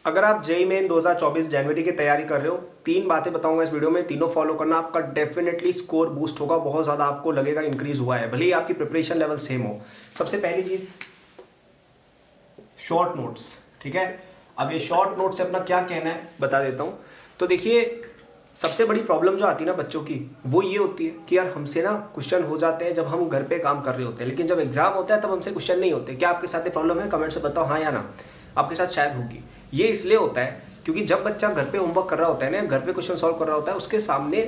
अगर आप JEE main 2024 जनवरी की तैयारी कर रहे हो, 3 बातें बताऊंगा इस वीडियो में, तीनों फॉलो करना, आपका डेफिनेटली स्कोर बूस्ट होगा, बहुत ज्यादा आपको लगेगा इंक्रीज हुआ है, भले ही आपकी प्रिपरेशन लेवल सेम हो। सबसे पहली चीज, शॉर्ट नोट्स। ठीक है, अब ये शॉर्ट नोट से अपना क्या कहना है बता देता हूं। तो देखिए, सबसे बड़ी प्रॉब्लम जो आती है ना बच्चों की, वो ये होती है कि यार हमसे ना क्वेश्चन हो जाते हैं जब हम घर पे काम कर रहे होते हैं, लेकिन जब एग्जाम होता है तब हमसे क्वेश्चन नहीं होते। क्या आपके साथ ये प्रॉब्लम है? कमेंट से बताओ हाँ या ना। आपके साथ शायद होगी। ये इसलिए होता है क्योंकि जब बच्चा घर पे होमवर्क कर रहा होता है ना, घर पे क्वेश्चन सॉल्व कर रहा होता है, उसके सामने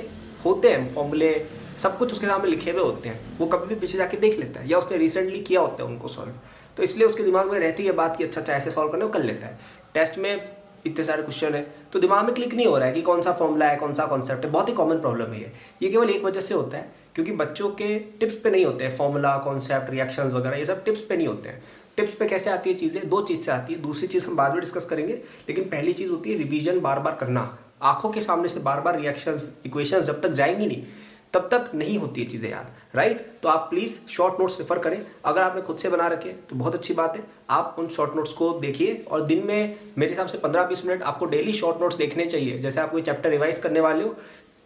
होते हैं फॉर्मूले, सब कुछ उसके सामने लिखे हुए होते हैं, वो कभी भी पीछे जाके देख लेता है या उसने रिसेंटली किया होता है उनको सॉल्व। तो इसलिए उसके दिमाग में रहती है बात कि अच्छा ऐसे सॉल्व करने को कर लेता है। टेस्ट में इतने सारे क्वेश्चन है तो दिमाग में क्लिक नहीं हो रहा है कि कौन सा फॉर्मूला है, कौन सा कॉन्सेप्ट है। बहुत ही कॉमन प्रॉब्लम है ये केवल एक वजह से होता है क्योंकि बच्चों के टिप्स पे नहीं होते हैं। फॉर्मूला, कॉन्सेप्ट, रिएक्शंस वगैरह ये सब टिप्स पे नहीं होते हैं। टिप्स पे कैसे आती है चीजें? 2 चीज से आती है, दूसरी चीज हम बाद में डिस्कस करेंगे। लेकिन पहली चीज होती है रिवीजन बार बार करना। आंखों के सामने से बार बार रिएक्शंस, इक्वेशंस जब तक जाएंगी नहीं तब तक नहीं होती है चीजें याद, राइट? तो आप प्लीज शॉर्ट नोट्स रेफर करें। अगर आपने खुद से बना रखे तो बहुत अच्छी बात है, आप उन शॉर्ट नोट्स को देखिए और दिन में मेरे हिसाब से 15-20 मिनट आपको डेली शॉर्ट नोट्स देखने चाहिए। जैसे आप कोई चैप्टर रिवाइज करने वाले हो,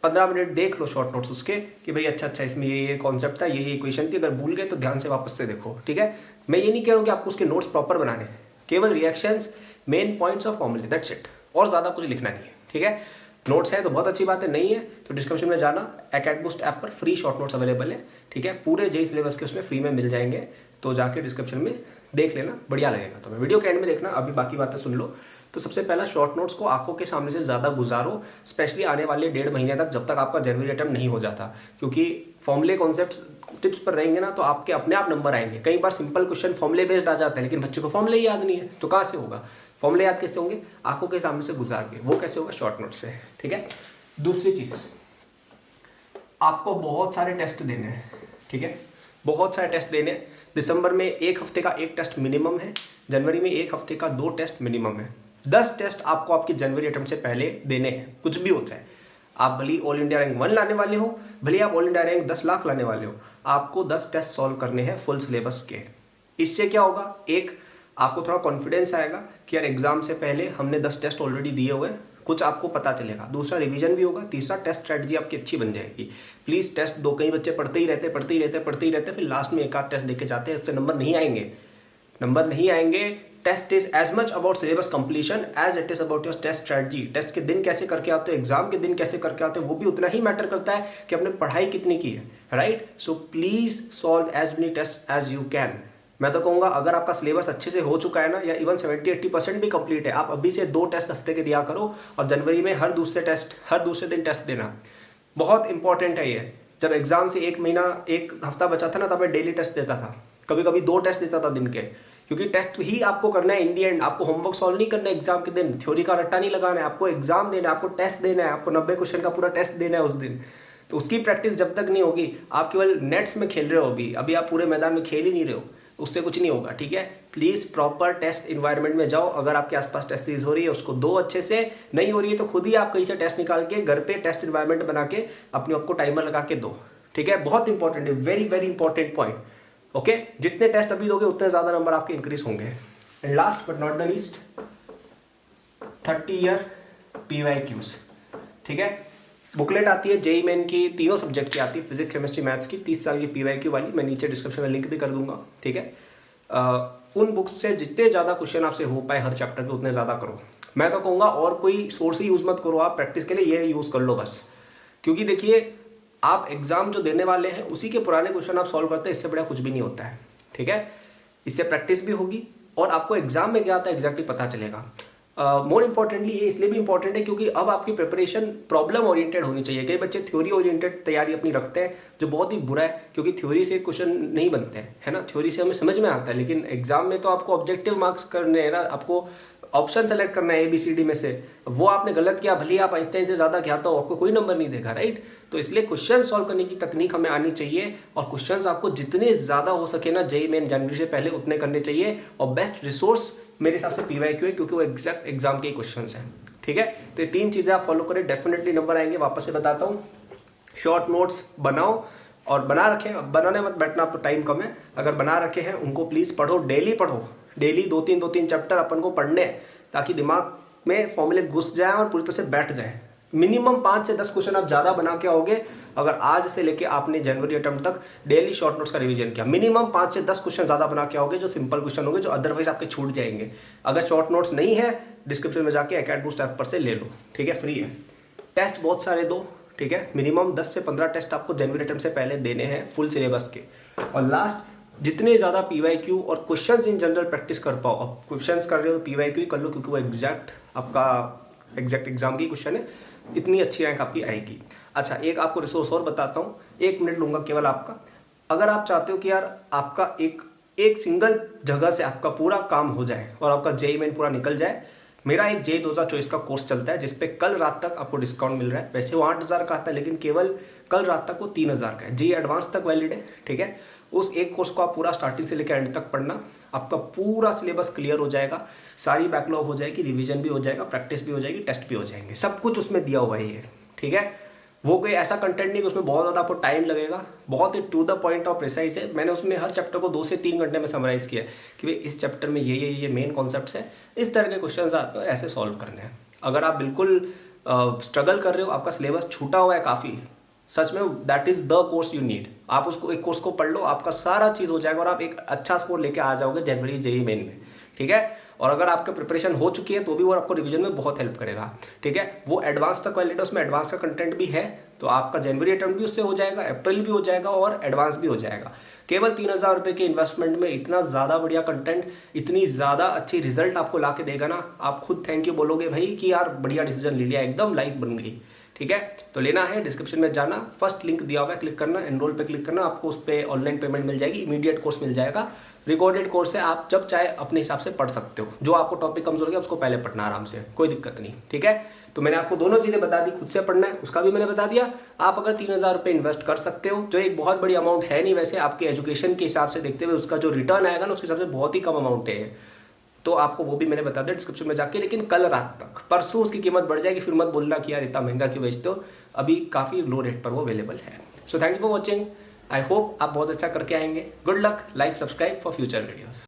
15 मिनट देख लो शॉर्ट नोट्स उसके कि भाई अच्छा इसमें ये कॉन्सेप्ट था, ये इक्वेशन थी, अगर भूल गए तो ध्यान से वापस से देखो। ठीक है, मैं ये नहीं कह रहा हूं कि आपको उसके नोट्स प्रॉपर बनाने, केवल रिएक्शंस, मेन पॉइंट्स ऑफ फॉर्मूले, दैट्स इट, और ज्यादा कुछ लिखना नहीं है। ठीक है, नोट्स है तो बहुत अच्छी बात है, नहीं है तो डिस्क्रिप्शन में जाना, एकेडबूस्ट ऐप पर फ्री शॉर्ट नोट्स अवेलेबल है। ठीक है, पूरे जेईई सिलेबस के उसमें फ्री में मिल जाएंगे, तो जाके डिस्क्रिप्शन में देख लेना, बढ़िया लगेगा। तो वीडियो के एंड में देखना, अभी बाकी बातें सुन लो। तो सबसे पहला, शॉर्ट नोट्स को आंखों के सामने से ज्यादा गुजारो, स्पेशली आने वाले 1.5 महीने तक, जब तक आपका जनवरी अटेम्प्ट नहीं हो जाता। क्योंकि फॉर्मुले, कॉन्सेप्ट्स, टिप्स पर रहेंगे ना तो आपके अपने आप नंबर आएंगे। कई बार सिंपल क्वेश्चन फॉर्मुले बेस्ड आ जाता है लेकिन बच्चे को फॉर्मुले ही याद नहीं है, तो कहां से होगा? फॉर्मुले याद कैसे होंगे? आंखों के सामने से गुजार के। वो कैसे होगा? शॉर्ट नोट से। ठीक है, दूसरी चीज, आपको बहुत सारे टेस्ट देने हैं। ठीक है, बहुत सारे टेस्ट देने हैं। दिसंबर में 1 हफ्ते का 1 टेस्ट मिनिमम है, जनवरी में 1 हफ्ते का 2 टेस्ट मिनिमम है। 10 टेस्ट आपको आपकी जनवरी अटेम्प्ट से पहले देने हैं, कुछ भी होता है। आप भले ऑल इंडिया रैंक 1 लाने वाले हो, भले आप ऑल इंडिया रैंक 10 लाख लाने वाले हो, आपको 10 टेस्ट सॉल्व करने हैं फुल सिलेबस के। इससे क्या होगा? एक, आपको थोड़ा कॉन्फिडेंस आएगा कि यार एग्जाम से पहले हमने 10 टेस्ट ऑलरेडी दिए हुए हैं, कुछ आपको पता चलेगा। दूसरा, रिवीजन भी होगा। तीसरा, टेस्ट स्ट्रेटजी आपकी अच्छी बन जाएगी। प्लीज टेस्ट दो, कई बच्चे पढ़ते ही रहते, फिर लास्ट में एक आध टेस्ट देके जाते हैं, इससे नंबर नहीं आएंगे। Test is as much about syllabus completion as it is about your test strategy. Test के दिन कैसे करके आते हो, एग्जाम के दिन कैसे करके आते हो, वो भी उतना ही मैटर करता है कि आपने पढ़ाई कितनी की है, right? So please solve as many test as you can. मैं तो कहूंगा अगर आपका सिलेबस अच्छे से हो चुका है ना, या इवन 70-80% भी कंप्लीट है, आप अभी से 2 टेस्ट हफ्ते के दिया करो और जनवरी में हर दूसरे दिन टेस्ट देना। बहुत इंपॉर्टेंट है ये। जब एग्जाम से 1 हफ्ता बचा था ना, तब मैं डेली टेस्ट देता था, कभी कभी 2 टेस्ट देता था दिन के, क्योंकि टेस्ट ही आपको करना है इन दी एंड। आपको होमवर्क सॉल्व नहीं करना है एग्जाम के दिन, थ्योरी का रट्टा नहीं लगाना है, आपको एग्जाम देना है, आपको टेस्ट देना है, आपको 90 क्वेश्चन का पूरा टेस्ट देना है उस दिन। तो उसकी प्रैक्टिस जब तक नहीं होगी, आप केवल नेट्स में खेल रहे हो, अभी आप पूरे मैदान में खेल ही नहीं रहे हो, उससे कुछ नहीं होगा। ठीक है, प्लीज प्रॉपर टेस्ट इन्वायरमेंट में जाओ। अगर आपके आसपास टेस्ट सीरीज हो रही है उसको दो अच्छे से, नहीं हो रही है तो खुद ही आप कहीं से टेस्ट निकाल के घर पे टेस्ट इन्वायरमेंट बना के अपने आपको टाइमर लगा के दो। ठीक है, बहुत इंपॉर्टेंट है, very very important point. Okay, जितने टेस्ट अभी दोगे उतने ज्यादा नंबर आपके इंक्रीज होंगे। And last but not the least, 30 year PYQs। ठीक है, बुकलेट आती है जेईई मेन की, तीनों सब्जेक्ट की आती है, फिजिक्स, केमिस्ट्री, मैथ्स की, 30 साल की PYQ वाली। मैं नीचे डिस्क्रिप्शन में लिंक भी कर दूंगा। ठीक है, उन बुक्स से जितने ज्यादा क्वेश्चन आपसे हो पाए हर चैप्टर के उतने ज्यादा करो। मैं तो कहूंगा और कोई सोर्स ही यूज मत करो, आप प्रैक्टिस के लिए ये यूज कर लो बस। क्योंकि देखिए, आप एग्जाम जो देने वाले हैं उसी के पुराने क्वेश्चन आप सॉल्व करते हैं, इससे बड़ा कुछ भी नहीं होता है। ठीक है, इससे प्रैक्टिस भी होगी और आपको एग्जाम में क्या आता है एग्जैक्टली पता चलेगा। मोर इंपॉर्टेंटली ये इसलिए भी इंपॉर्टेंट है क्योंकि अब आपकी प्रिपरेशन प्रॉब्लम ओरिएंटेड होनी चाहिए। कई बच्चे थ्योरी ओरिएंटेड तैयारी अपनी रखते हैं, जो बहुत ही बुरा है, क्योंकि थ्योरी से क्वेश्चन नहीं बनते हैं, है ना। थ्योरी से हमें समझ में आता है, लेकिन एग्जाम में तो आपको ऑब्जेक्टिव मार्क्स करने हैं ना, आपको ऑप्शन सेलेक्ट करना है ABCD में से। वो आपने गलत किया, भले आप आइंस्टाइन से ज्यादा किया तो आपको कोई नंबर नहीं देगा, राइट। तो इसलिए क्वेश्चन सॉल्व करने की तकनीक हमें आनी चाहिए और क्वेश्चंस आपको जितने ज्यादा हो सके ना जेईई मेन जनवरी से पहले उतने करने चाहिए। और बेस्ट रिसोर्स मेरे हिसाब से PYQ है, क्योंकि वो एग्जैक्ट एग्जाम के क्वेश्चंस हैं। ठीक है, तो ये 3 चीजें आप फॉलो करें, डेफिनेटली नंबर आएंगे। वापस से बताता हूँ, शॉर्ट नोट्स बनाओ और बना रखें, बनाने मत बैठना, आपको टाइम कम है। अगर बना रखे हैं उनको प्लीज पढ़ो, डेली पढ़ो, डेली 2-3 चैप्टर अपन को पढ़ने हैं, ताकि दिमाग में फॉर्मूले घुस जाए और पूरी तरह से बैठ जाए। मिनिमम 5 से 10 क्वेश्चन आप ज्यादा बना के आओगे अगर आज से लेके आपने जनवरी अटेम्प्ट तक डेली शॉर्ट नोट्स का रिवीजन किया। मिनिमम 5 से 10 क्वेश्चन ज्यादा बना के आओगे जो सिंपल क्वेश्चन होंगे, जो अदरवाइज आपके छूट जाएंगे। अगर शॉर्ट नोट्स नहीं है, डिस्क्रिप्शन में जाके एकेडबूस्ट ऐप पर से ले लो, ठीक है, फ्री है। टेस्ट बहुत सारे दो, ठीक है, मिनिमम 10 से 15 टेस्ट आपको जनवरी अटेम्प्ट से पहले देने हैं फुल सिलेबस के। और लास्ट, जितने ज्यादा पीवाईक्यू और क्वेश्चंस इन जनरल प्रैक्टिस कर पाओ। अब क्वेश्चंस कर रहे हो तो पीवाईक्यू कर लो, क्योंकि वो एग्जैक्ट एग्जाम की क्वेश्चन है, इतनी अच्छी रैंक आपकी आएगी। अच्छा, एक आपको रिसोर्स और बताता हूँ, 1 मिनट लूंगा केवल आपका। अगर आप चाहते हो कि यार आपका एक सिंगल जगह से आपका पूरा काम हो जाए और आपका जेईई मेन पूरा निकल जाए, मेरा एक जेईई 2024 का कोर्स चलता है जिसपे कल रात तक आपको डिस्काउंट मिल रहा है। वैसे वो 8,000 का आता है, लेकिन केवल कल रात तक वो 3,000 का है। जेईई एडवांस तक वैलिड है, ठीक है। उस एक कोर्स को आप पूरा स्टार्टिंग से लेकर एंड तक पढ़ना, आपका पूरा सिलेबस क्लियर हो जाएगा, सारी बैकलॉग हो जाएगी, रिवीजन भी हो जाएगा, प्रैक्टिस भी हो जाएगी, टेस्ट भी हो जाएंगे, सब कुछ उसमें दिया हुआ है ये, ठीक है। वो कोई ऐसा कंटेंट नहीं कि उसमें बहुत ज्यादा आपको टाइम लगेगा, बहुत ही टू द पॉइंट और प्रिसाइज है। मैंने उसमें हर चैप्टर को 2 से 3 घंटे में समराइज किया कि भाई इस चैप्टर में ये मेन कॉन्सेप्ट्स है, इस तरह के क्वेश्चंस आते हैं, ऐसे सॉल्व करने हैं। अगर आप बिल्कुल स्ट्रगल कर रहे हो, आपका सिलेबस छूटा हुआ है काफी, सच में that is the course you need. आप उसको एक कोर्स को पढ़ लो, आपका सारा चीज हो जाएगा और आप एक अच्छा स्कोर लेके आ जाओगे जनवरी जेईई मेन में, ठीक है। और अगर आपका प्रिपरेशन हो चुकी है तो भी वो आपको रिवीजन में बहुत हेल्प करेगा, ठीक है। वो एडवांस तक वैलिड है, उसमें एडवांस का कंटेंट भी है, तो आपका जनवरी अटेम्प्ट भी उससे हो जाएगा, अप्रैल भी हो जाएगा और एडवांस भी हो जाएगा। केवल 3,000 रुपए के इन्वेस्टमेंट में इतना ज्यादा बढ़िया कंटेंट, इतनी ज्यादा अच्छी रिजल्ट आपको ला के देगा ना, आप खुद थैंक यू बोलोगे भाई कि यार बढ़िया डिसीजन ले लिया, एकदम लाइफ बन गई, ठीक है। तो लेना है, डिस्क्रिप्शन में जाना, फर्स्ट लिंक दिया हुआ है, क्लिक करना, एनरोल पे क्लिक करना, आपको उस पर ऑनलाइन पेमेंट मिल जाएगी, इमीडिएट कोर्स मिल जाएगा, रिकॉर्डेड कोर्स है, आप जब चाहे अपने हिसाब से पढ़ सकते हो। जो आपको टॉपिक कमजोर है उसको पहले पढ़ना आराम से, कोई दिक्कत नहीं, ठीक है। तो मैंने आपको दोनों चीजें बता दी, खुद से पढ़ना है उसका भी मैंने बता दिया। आप अगर 3,000 रुपए इन्वेस्ट कर सकते हो, जो एक बहुत बड़ी अमाउंट है नहीं वैसे, आपके एजुकेशन के हिसाब से देखते हुए उसका जो रिटर्न आएगा ना उसके हिसाब से बहुत ही कम अमाउंट है, तो आपको वो भी मैंने बता दिया डिस्क्रिप्शन में जाके। लेकिन कल रात तक, परसों उसकी कीमत बढ़ जाएगी, फिर मत बोलना कि यार इतना महंगा क्यों बेचते हो, अभी काफी लो रेट पर वो अवेलेबल है। So thank you for watching, I hope आप बहुत अच्छा करके आएंगे। Good luck, like subscribe for future videos.